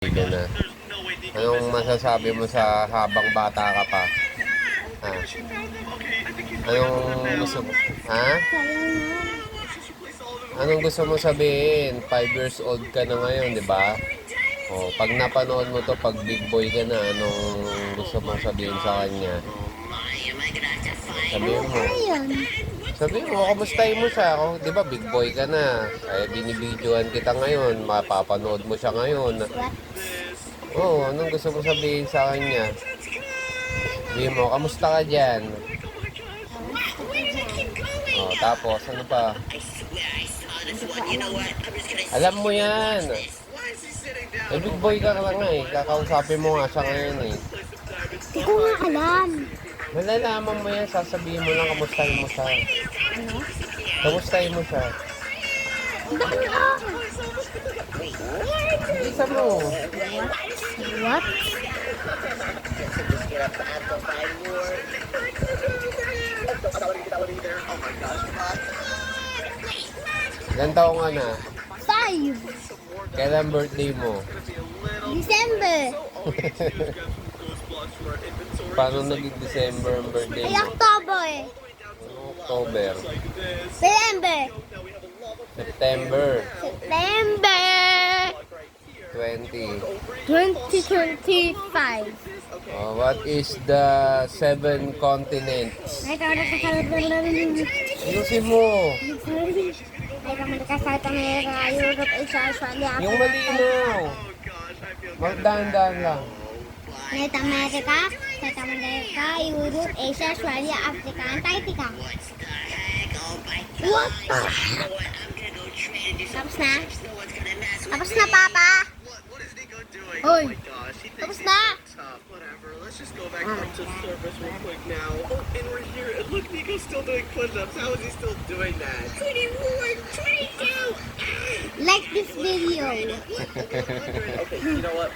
Ka na. Anong masasabi mo sa habang bata ka pa? Ha? Anong gusto mo? Ha? Anong gusto mo sabihin? 5 years old ka na ngayon, di ba? O, pag napanood mo to, pag big boy ka na, anong gusto mong sabihin sa kanya? Sabihin mo. Sabihin mo, kamustahin mo siya. O, di ba, big boy ka na. Kaya binibidyoan kita ngayon. Mapapanood mo siya ngayon. Oo, anong gusto mo sabihin sa kanya? Sabihin mo, kamusta ka dyan? O, tapos, ano pa? Alam mo yan. Eh, big boy ka na nga eh. Kakausapin mo nga siya ngayon eh. Hindi ko nga alam. Malalaman mo yan, sasabihin mo lang, kamustahin mo siya. Ano? Kamustahin mo siya. Isa mo. What? Ilan taong ka na? 5. Kailan birthday mo? December. Paano naging December ang birthday Ay, mo? October. October. November. September September. 20. 2025. What is the 7 continents? Ay, kami nagkakaroon. Ayusin mo. Ay, kami nagkakaroon ng Europe, Asia, Australia, Yung malinaw. Magdahan-dahan lang. North America, South America, Europe, Asia, Australia, Africa, Antarctica. What? Tapos na? Tapos na, Papa? Hoy! Tapos na? Let's just go back up to surface real quick now. Oh, and we're here. And look, Nico's still doing push-ups. How is he still doing that? 21, 22. Like this video. Okay, you know what?